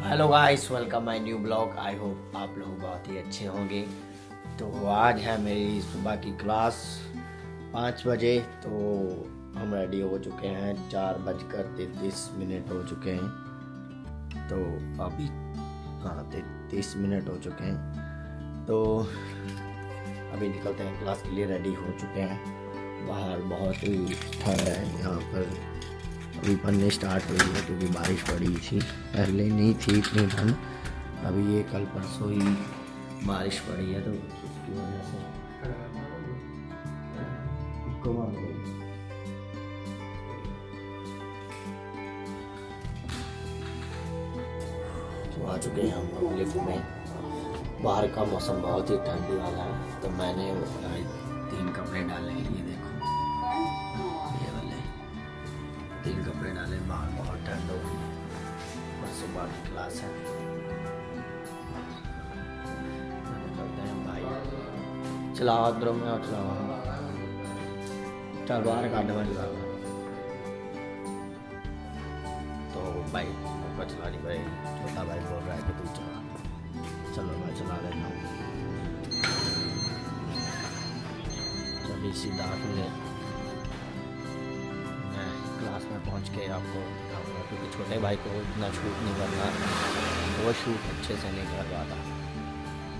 Hello guys, welcome my new blog. I hope आप लोग बहुत ही अच्छे होंगे। तो आज है मेरी सुबह की क्लास 5 बजे। तो हम रेडी हो चुके हैं, 4:33 हो चुके हैं। तो अभी 33 हो चुके हैं। तो अभी निकलते हैं, क्लास के लिए रेडी हो चुके हैं। बाहर बहुत ही ठंड है यहाँ पर। अभी पढ़ने स्टार्ट हुई है क्योंकि बारिश पड़ी थी, पहले नहीं थी इतनी ठंड। अभी ये कल परसों ही बारिश पड़ी है तो उसकी वजह से तो आ चुके हैं हम लोग लिफ्ट में। बाहर का मौसम बहुत ही ठंडी वाला है, तो मैंने 3 कपड़े डाले हैं। ये देखो, ये वाले 3 कपड़े डाले। बाहर बहुत ठंड हो गई, बस सुबह की क्लास है। निकलते हैं भाई, चलाओ अंदरों में और चलाओ। चल बाहर काटने वाली बात है। तो भाई ऊपर चलानी पड़ेगी। छोटा भाई बोल रहा है कि तू चला। चलो मैं चला लेता हूँ। चलिए सीधा अपने क्लास में पहुंच के आपको दिखाऊंगा, क्योंकि छोटे भाई को इतना शूट नहीं करना, तो वो शूट अच्छे से नहीं कर पाता।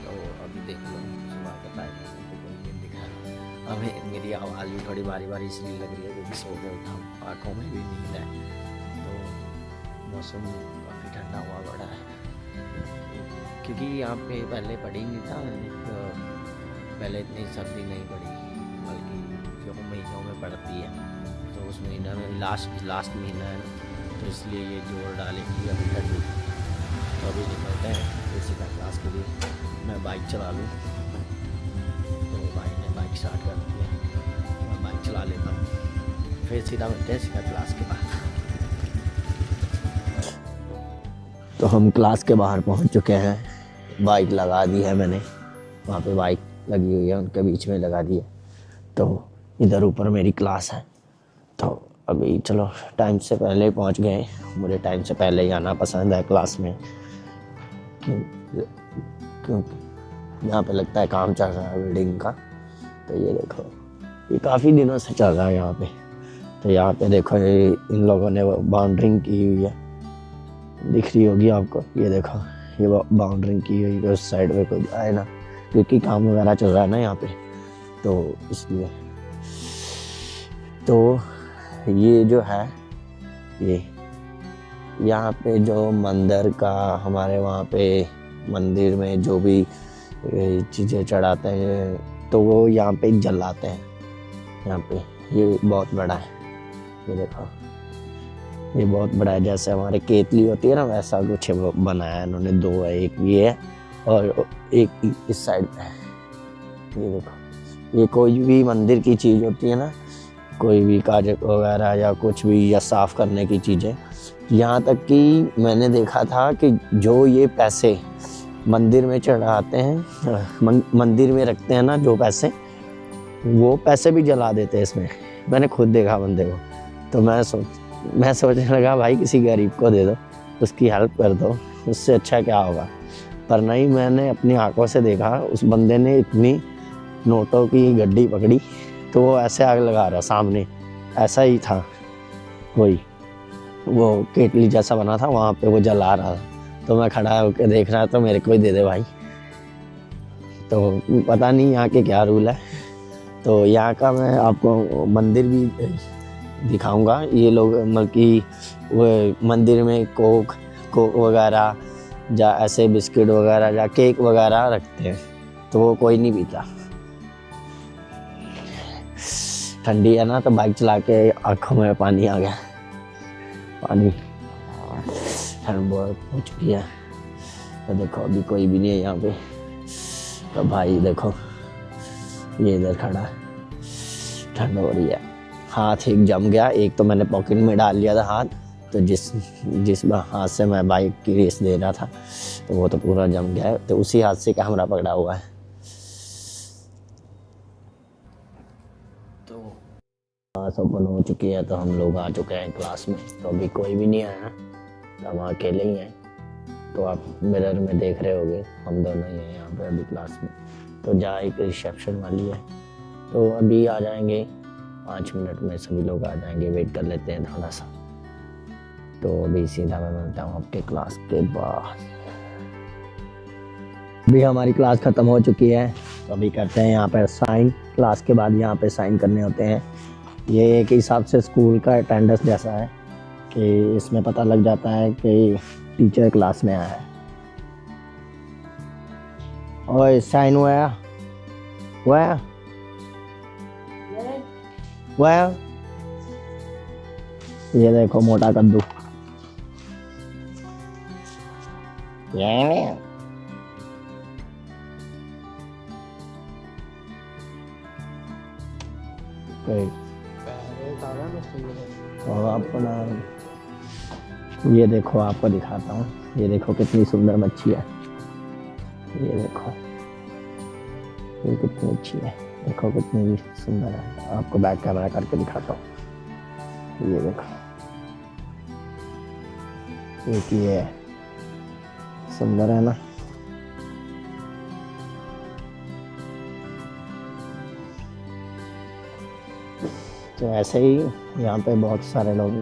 तो अभी देख लो, सुबह का टाइम है तो कोई नहीं दिखा रहा। हमें मेरी आवाज़ भी थोड़ी बारी बारी इसलिए लग रही है क्योंकि सो के उठा हूँ, आँखों में भी नींद है। तो मौसम काफ़ी ठंडा हुआ पड़ा है, क्योंकि यहाँ पे पहले पड़ी नहीं था। पहले इतनी सर्दी नहीं पड़ी, बल्कि जो महीनों में पड़ती है, तो उस महीना में लास्ट महीना है, तो इसलिए ये जोर डालेगी अभी ठंडी। तो अभी निकलते हैं इसी का क्लास के लिए। मैं बाइक चला लूँ, तो भाई ने बाइक स्टार्ट कर दी है। मैं बाइक चला लेता हूँ, फिर सीधा मिलते हैं सीधा क्लास के बाहर। तो हम क्लास के बाहर पहुँच चुके हैं। बाइक लगा दी है मैंने, वहाँ पे बाइक लगी हुई है, उनके बीच में लगा दी है। तो इधर ऊपर मेरी क्लास है। तो अभी चलो, टाइम से पहले ही पहुँच गए। मुझे टाइम से पहले ही आना पसंद है क्लास में, क्योंकि यहाँ पे लगता है काम चल रहा है बिल्डिंग का। तो ये देखो, ये काफ़ी दिनों से चल रहा है यहाँ पे। तो यहाँ पे देखो, ये इन लोगों ने बाउंड्रिंग की हुई है, दिख रही होगी आपको। ये देखो, ये बाउंड्रिंग की हुई है, उस साइड में कोई आए ना, क्योंकि काम वगैरह चल रहा है ना यहाँ पे, तो इसलिए। तो ये जो है, ये यहाँ पे जो मंदिर का, हमारे वहाँ पे मंदिर में जो भी चीज़ें चढ़ाते हैं तो वो यहाँ पे जलाते हैं। यहाँ पे ये बहुत बड़ा है, ये देखो, ये बहुत बड़ा है। जैसे हमारे केतली होती है ना, वैसा कुछ बनाया है इन्होंने। 2 है, एक ये है और एक इस साइड पे है। ये देखो, ये कोई भी मंदिर की चीज़ होती है ना, कोई भी कार्य वगैरह या कुछ भी, या साफ़ करने की चीज़ें। यहाँ तक कि मैंने देखा था कि जो ये पैसे मंदिर में चढ़ाते हैं, मंदिर में रखते हैं ना जो पैसे, वो पैसे भी जला देते हैं इसमें। मैंने खुद देखा बंदे को। तो मैं सोचने लगा, भाई किसी गरीब को दे दो, उसकी हेल्प कर दो, उससे अच्छा क्या होगा। पर नहीं, मैंने अपनी आंखों से देखा, उस बंदे ने इतनी नोटों की गड्डी पकड़ी, तो वो ऐसे आग लगा रहा सामने। ऐसा ही था, कोई वो केटली जैसा बना था, वहाँ पे वो जला रहा था। तो मैं खड़ा होकर देख रहा था, तो मेरे को ही दे दे भाई। तो पता नहीं यहाँ के क्या रूल है। तो यहाँ का मैं आपको मंदिर भी दिखाऊंगा। ये लोग मतलब कि वो मंदिर में कोक वगैरह, या ऐसे बिस्किट वगैरह या केक वगैरह रखते हैं, तो वो कोई नहीं पीता। ठंडी है ना, तो बाइक चला के आँखों में पानी आ गया। पानी, ठंड बहुत हो चुकी है। तो देखो, अभी कोई भी नहीं है यहाँ पे। तो भाई देखो, ये इधर खड़ा है, ठंड हो रही है। हाथ एक जम गया, एक तो मैंने पॉकेट में डाल लिया था हाथ, तो जिस हाथ से मैं बाइक की रेस दे रहा था, तो वो तो पूरा जम गया है। तो उसी हाथ से कैमरा पकड़ा हुआ है। तो क्लास ओपन हो चुकी है, तो हम लोग आ चुके हैं क्लास में। तो अभी कोई भी नहीं आया, तो हम अकेले ही हैं। तो आप मिरर में देख रहे होगे हम दोनों ही हैं यहाँ पे अभी क्लास में। तो जहाँ एक रिसेप्शन वाली है, तो अभी आ जाएंगे 5 मिनट में सभी लोग आ जाएंगे, वेट कर लेते हैं थोड़ा सा। तो अभी सीधा मैं मिलता हूँ आपके क्लास के बाद। अभी हमारी क्लास ख़त्म हो चुकी है, तो अभी करते हैं यहाँ पर साइन। क्लास के बाद यहाँ पे साइन करने होते हैं। ये एक हिसाब से स्कूल का अटेंडेंस जैसा है कि इसमें पता लग जाता है कि टीचर क्लास में आया है। और साइन हुआ हुआ हुआ। ये देखो मोटा कद्दू, ये और आपको ना ये देखो, आपको दिखाता हूँ। ये देखो कितनी सुंदर मच्छी है। ये देखो ये कितनी अच्छी है, देखो कितनी सुंदर है। आपको बैक कैमरा करके दिखाता हूँ। ये देखो, एक ये है, सुंदर है ना। तो ऐसे ही यहाँ पे बहुत सारे लोग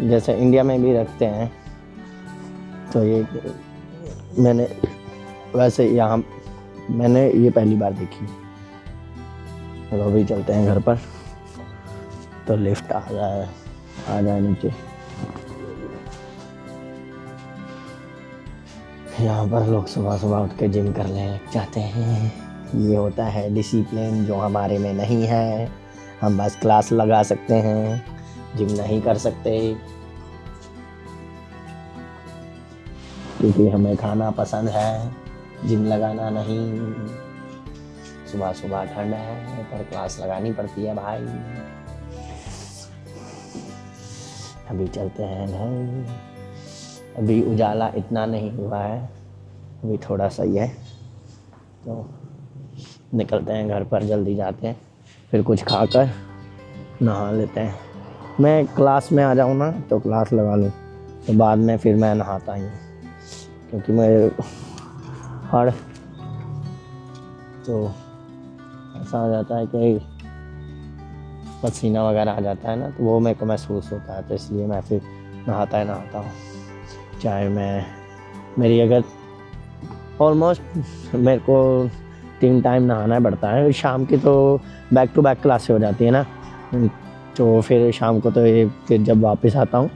जैसे इंडिया में भी रखते हैं। तो ये मैंने वैसे यहाँ मैंने ये पहली बार देखी। तो अभी चलते हैं घर पर। तो लिफ्ट आ जाए नीचे। यहाँ पर लोग सुबह सुबह उठ के जिम करने लग जाते हैं। ये होता है डिसिप्लिन जो हमारे में नहीं है। हम बस क्लास लगा सकते हैं, जिम नहीं कर सकते, क्योंकि हमें खाना पसंद है, जिम लगाना नहीं। सुबह सुबह ठंड है पर क्लास लगानी पड़ती है भाई। अभी चलते हैं घर। अभी उजाला इतना नहीं हुआ है, अभी थोड़ा सा ही है। तो निकलते हैं घर पर, जल्दी जाते हैं, फिर कुछ खाकर नहा लेते हैं। मैं क्लास में आ जाऊँ ना तो क्लास लगा लूँ, तो बाद में फिर मैं नहाता ही, क्योंकि मैं हर तो ऐसा हो जाता है कि पसीना वगैरह आ जाता है ना, तो वो मेरे को महसूस होता है। तो इसलिए मैं फिर नहाता हूँ। चाहे मेरी अगर ऑलमोस्ट मेरे को 3 टाइम नहाना पड़ता है। शाम की तो बैक टू बैक क्लासें हो जाती है ना, तो फिर शाम को तो ये फिर जब वापस आता हूँ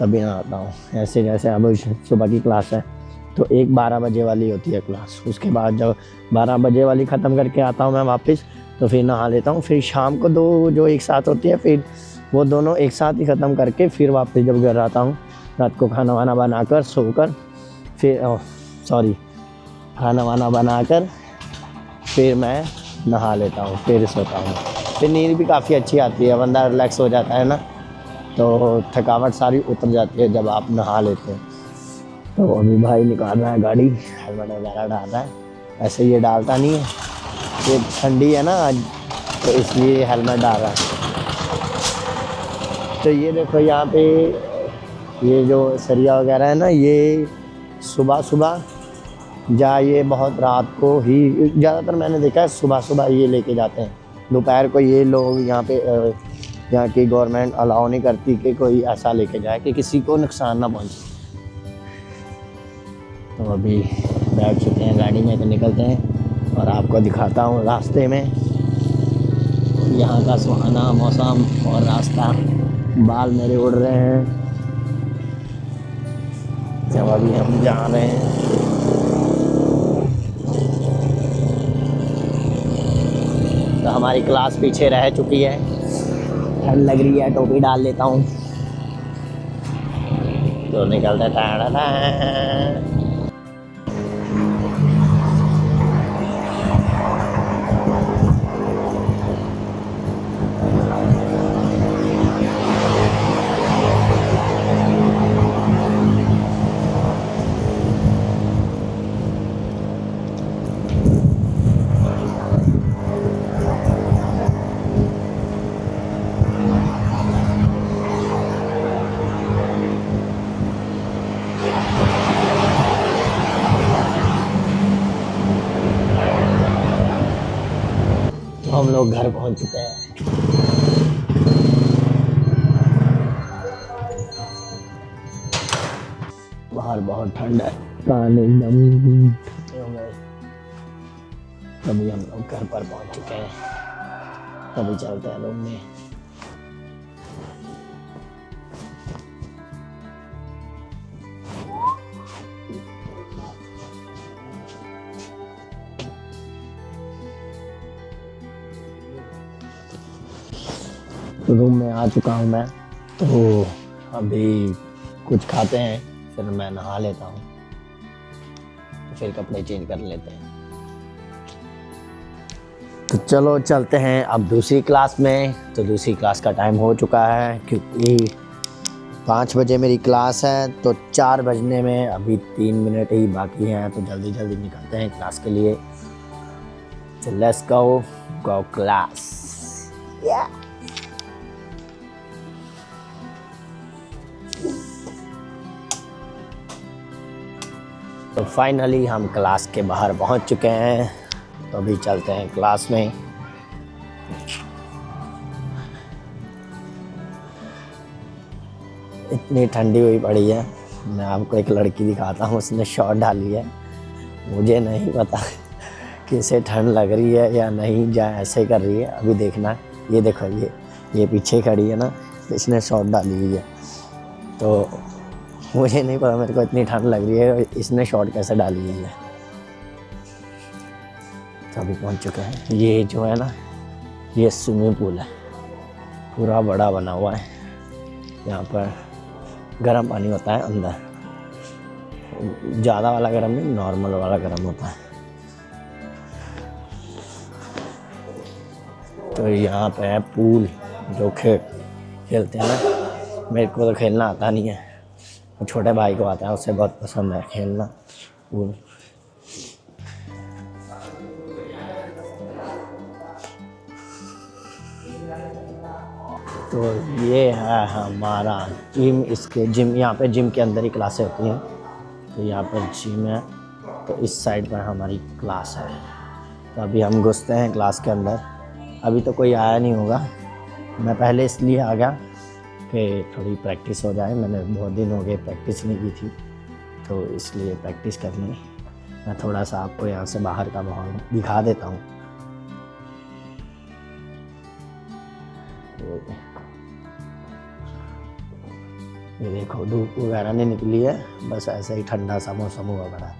तभी नहाता हूँ। ऐसे जैसे अब सुबह की क्लास है तो 12 बजे वाली होती है क्लास। उसके बाद जब 12 बजे वाली ख़त्म करके आता हूँ मैं वापस, तो फिर नहा लेता हूँ। फिर शाम को 2 जो एक साथ होती है, फिर वो दोनों एक साथ ही ख़त्म करके फिर वापस जब घर आता हूँ, रात को खाना वाना बनाकर सोकर फिर खाना वाना बनाकर फिर मैं नहा लेता हूँ, फिर सोता हूँ। फिर नींद भी काफ़ी अच्छी आती है, बंदा रिलैक्स हो जाता है ना, तो थकावट सारी उतर जाती है जब आप नहा लेते हैं। तो अभी भाई निकाल रहा है गाड़ी, हेलमेट वगैरह डाल रहा है। ऐसे ये डालता नहीं है, ये ठंडी है ना आज, तो इसलिए हेलमेट डाल रहा है। तो ये देखो यहाँ पे ये जो सरिया वगैरह है ना, ये सुबह सुबह ये बहुत रात को ही, ज़्यादातर मैंने देखा है सुबह सुबह ये लेके जाते हैं। दोपहर को ये लोग यहाँ पे यहाँ की गवर्नमेंट अलाउ नहीं करती कि कोई ऐसा लेके जाए कि किसी को नुकसान ना पहुँचे। तो अभी बैठ चुके हैं गाड़ी में, तो निकलते हैं और आपको दिखाता हूँ रास्ते में यहाँ का सुहाना मौसम और रास्ता। बाल मेरे उड़ रहे हैं जब अभी हम जा रहे हैं। तो हमारी क्लास पीछे रह चुकी है, ठंड लग रही है, टोपी डाल लेता हूँ। तो निकलते हैं। हम लोग घर पहुंच चुके हैं। बाहर बहुत ठंड है, कान एकदम ठंडे हो गए। अभी हम लोग घर पर पहुंच चुके हैं, अभी चलते हैं रूम में। रूम में आ चुका हूँ मैं, तो अभी कुछ खाते हैं, फिर मैं नहा लेता हूँ, तो फिर कपड़े चेंज कर लेते हैं। तो चलो चलते हैं अब दूसरी क्लास में। तो दूसरी क्लास का टाइम हो चुका है, क्योंकि 5 बजे मेरी क्लास है, तो 4 बजने में अभी 3 मिनट ही बाकी हैं, तो जल्दी जल्दी निकलते हैं क्लास के लिए। तो लेट्स गो क्लास। तो फाइनली हम क्लास के बाहर पहुंच चुके हैं, तो अभी चलते हैं क्लास में। इतनी ठंडी हुई पड़ी है, मैं आपको एक लड़की दिखाता हूँ, उसने शॉर्ट डाली है। मुझे नहीं पता कि इसे ठंड लग रही है या नहीं, या ऐसे कर रही है, अभी देखना। ये देखो, ये पीछे खड़ी है ना, इसने शॉर्ट डाली हुई है। तो मुझे नहीं पता, मेरे को इतनी ठंड लग रही है, इसने शॉर्ट कैसे डाली हुई है। तो अभी पहुंच चुके हैं। ये जो है ना, ये स्विमिंग पूल है, पूरा बड़ा बना हुआ है। यहाँ पर गर्म पानी होता है अंदर, ज़्यादा वाला गर्म नहीं, नॉर्मल वाला गर्म होता है। तो यहाँ पे है पूल, जो खेलते हैं ना। मेरे को तो खेलना आता नहीं है, छोटे भाई को आता है, उससे बहुत पसंद है खेलना पूल। तो ये है हमारा जिम। इसके जिम, यहाँ पे जिम के अंदर ही क्लासें होती हैं। तो यहाँ पर जिम है, तो इस साइड पर हमारी क्लास है। तो अभी हम घुसते हैं क्लास के अंदर। अभी तो कोई आया नहीं होगा, मैं पहले इसलिए आ गया कि थोड़ी प्रैक्टिस हो जाए। मैंने बहुत दिन हो गए प्रैक्टिस नहीं की थी, तो इसलिए प्रैक्टिस करनी। मैं थोड़ा सा आपको यहाँ से बाहर का माहौल दिखा देता हूँ। ये देखो, धूप वगैरह नहीं निकली है, बस ऐसे ही ठंडा सा मौसम हुआ पड़ा।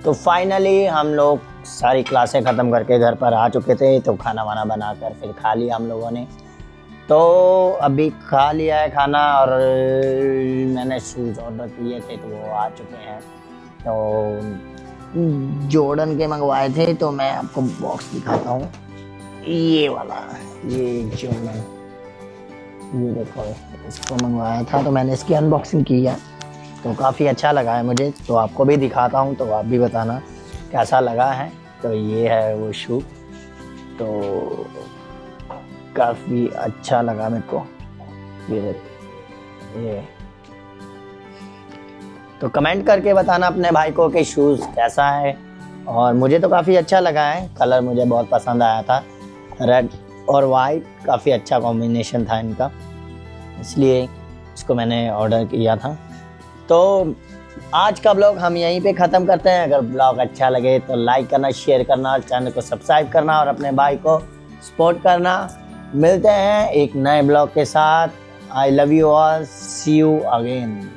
तो फाइनली हम लोग सारी क्लासें ख़त्म करके घर पर आ चुके थे। तो खाना वाना बनाकर फिर खा लिया हम लोगों ने। तो अभी खा लिया है खाना, और मैंने शूज़ ऑर्डर किए थे, तो वो आ चुके हैं। तो जॉर्डन के मंगवाए थे, तो मैं आपको बॉक्स दिखाता हूँ। ये वाला, ये जॉर्डन, ये देखो, इसको मंगवाया था, तो मैंने इसकी अनबॉक्सिंग की है, तो काफ़ी अच्छा लगा है मुझे। तो आपको भी दिखाता हूँ, तो आप भी बताना कैसा लगा है। तो ये है वो शू, तो काफ़ी अच्छा लगा मेरे को। ये तो कमेंट करके बताना अपने भाई को कि शूज़ कैसा है। और मुझे तो काफ़ी अच्छा लगा है, कलर मुझे बहुत पसंद आया था, रेड और वाइट, काफ़ी अच्छा कॉम्बिनेशन था इनका, इसलिए इसको मैंने ऑर्डर किया था। तो आज का ब्लॉग हम यहीं पे ख़त्म करते हैं। अगर ब्लॉग अच्छा लगे तो लाइक करना, शेयर करना, चैनल को सब्सक्राइब करना, और अपने भाई को सपोर्ट करना। मिलते हैं एक नए ब्लॉग के साथ। I love you all, see you again.